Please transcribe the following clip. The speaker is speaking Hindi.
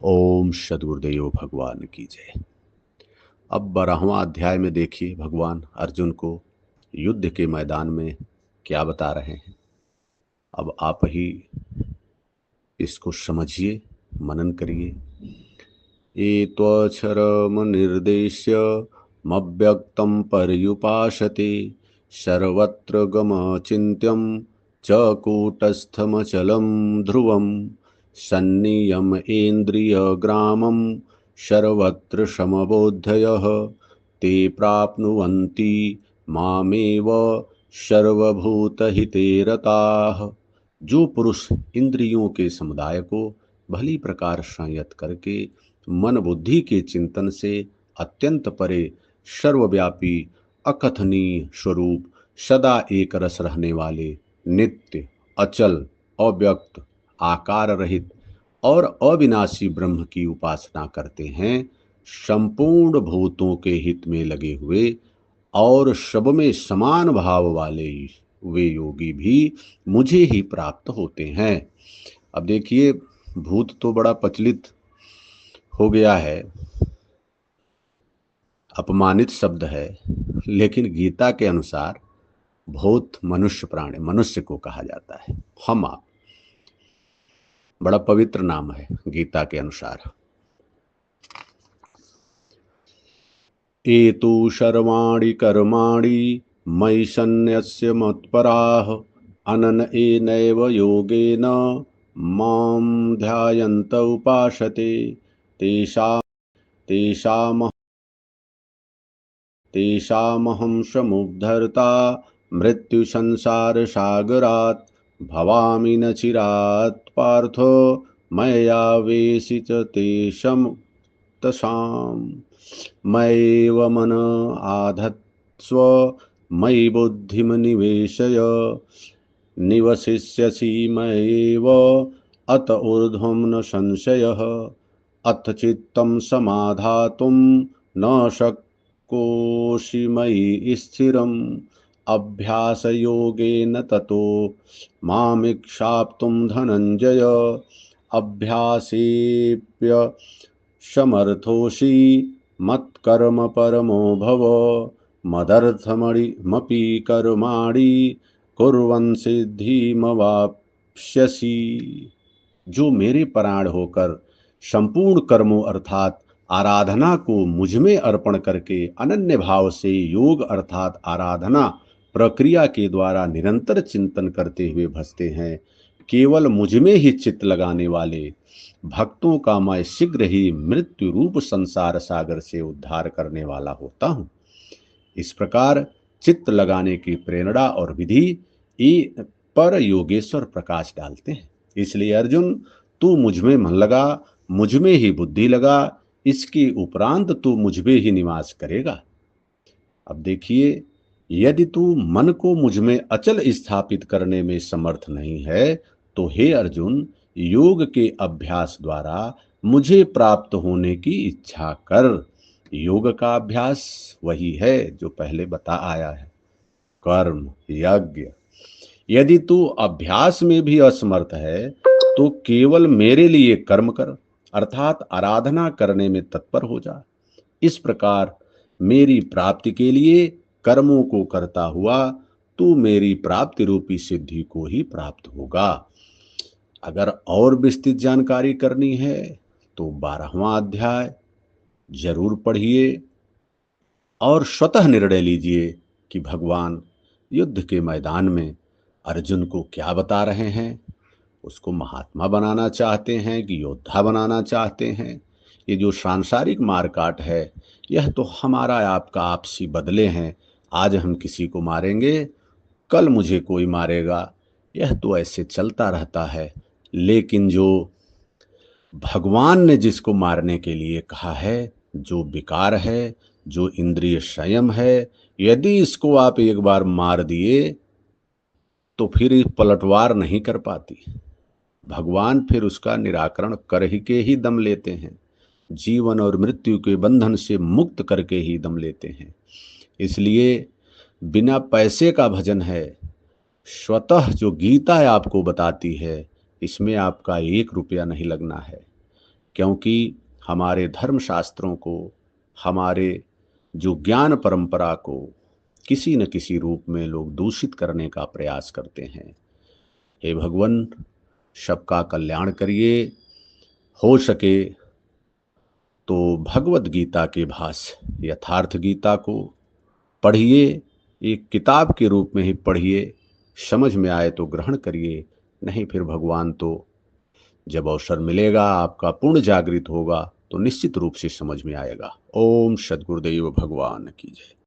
ओम सदगुरुदेव भगवान की जय। अब 12वां अध्याय में देखिए भगवान अर्जुन को युद्ध के मैदान में क्या बता रहे हैं। अब आप ही इसको समझिए, मनन करिए। एत्वक्षरमनिर्देश्य मव्यक्तं पर्युपासते सर्वत्र गमचिन्त्यं च कूटस्थमचलं ध्रुवं सन्नियमैन्द्रियग्रामं सर्वत्र समबोधयः ते प्राप्नुवन्ति मामेव सर्वभूतहिते रताः। जो पुरुष इंद्रियों के समुदाय को भली प्रकार संयत करके मन बुद्धि के चिंतन से अत्यंत परे सर्वव्यापी अकथनीय स्वरूप सदा एक रस रहने वाले नित्य अचल अव्यक्त आकार रहित और अविनाशी ब्रह्म की उपासना करते हैं, संपूर्ण भूतों के हित में लगे हुए और सब में समान भाव वाले वे योगी भी मुझे ही प्राप्त होते हैं। अब देखिए, भूत तो बड़ा प्रचलित हो गया है, अपमानित शब्द है, लेकिन गीता के अनुसार भूत मनुष्य प्राणी मनुष्य को कहा जाता है। हम आप बड़ा पवित्र नाम है गीता के अनुसार। एतु सर्वाणि कर्माणि मयि सन्न्यस्य मत्पराः अनन्येनैव योगेन मां ध्यायन्त उपासते तेषामहं समुद्धर्ता मृत्युसंसारसागरात् भवामि न चिरात् पार्थो मय्यावेशित तसाम् मयैव मन आधत्स्व मयि बुद्धिं निवेशय निवसिष्यसि मयैव अत ऊर्ध्वं न संशयः। अथ चित्तं समाधातुं न शक्नोषि मयि स्थिरम् अभ्यासयोगेन ततो मामिक्षाप्तुं धनञ्जय अभ्यासेऽप्य समर्थोषि मत्कर्म परमो भव मदर्थमपि कर्माणि कुर्वन् सिद्धिमवाप्स्यसि। जो मेरे परायण होकर संपूर्ण कर्मों अर्थात आराधना को मुझ में अर्पण करके अनन्य भाव से योग अर्थात आराधना प्रक्रिया के द्वारा निरंतर चिंतन करते हुए भजते हैं, केवल मुझ में ही चित्त लगाने वाले भक्तों का मैं शीघ्र ही मृत्यु रूप संसार सागर से उद्धार करने वाला होता हूँ। इस प्रकार चित्त लगाने की प्रेरणा और विधि पर योगेश्वर प्रकाश डालते हैं। इसलिए अर्जुन, तू मुझ में मन लगा, मुझ में ही बुद्धि लगा, इसके उपरांत तू मुझ में ही निवास करेगा। अब देखिए, यदि तू मन को मुझ में अचल स्थापित करने में समर्थ नहीं है तो हे अर्जुन, योग के अभ्यास द्वारा मुझे प्राप्त होने की इच्छा कर। योग का अभ्यास वही है जो पहले बता आया है, कर्म यज्ञ। यदि तू अभ्यास में भी असमर्थ है तो केवल मेरे लिए कर्म कर अर्थात आराधना करने में तत्पर हो जा। इस प्रकार मेरी प्राप्ति के लिए कर्मों को करता हुआ तू मेरी प्राप्ति रूपी सिद्धि को ही प्राप्त होगा। अगर और विस्तृत जानकारी करनी है तो 12वां अध्याय जरूर पढ़िए और स्वतः निर्णय लीजिए कि भगवान युद्ध के मैदान में अर्जुन को क्या बता रहे हैं। उसको महात्मा बनाना चाहते हैं कि योद्धा बनाना चाहते हैं। ये जो सांसारिक मारकाट है, यह तो हमारा आपका आपसी बदले हैं। आज हम किसी को मारेंगे, कल मुझे कोई मारेगा, यह तो ऐसे चलता रहता है। लेकिन जो भगवान ने जिसको मारने के लिए कहा है, जो विकार है, जो इंद्रिय संयम है, यदि इसको आप एक बार मार दिए तो फिर पलटवार नहीं कर पाती। भगवान फिर उसका निराकरण कर ही के ही दम लेते हैं, जीवन और मृत्यु के बंधन से मुक्त करके ही दम लेते हैं। इसलिए बिना पैसे का भजन है, स्वतः जो गीता आपको बताती है, इसमें आपका 1 रुपया नहीं लगना है। क्योंकि हमारे धर्मशास्त्रों को, हमारे जो ज्ञान परंपरा को किसी न किसी रूप में लोग दूषित करने का प्रयास करते हैं। हे भगवान, सबका कल्याण करिए। हो सके तो भगवत गीता के भाष्य यथार्थ गीता को पढ़िए, एक किताब के रूप में ही पढ़िए। समझ में आए तो ग्रहण करिए, नहीं फिर भगवान तो जब अवसर मिलेगा, आपका पूर्ण जागृत होगा तो निश्चित रूप से समझ में आएगा। ओम सद्गुरुदेव भगवान की जय।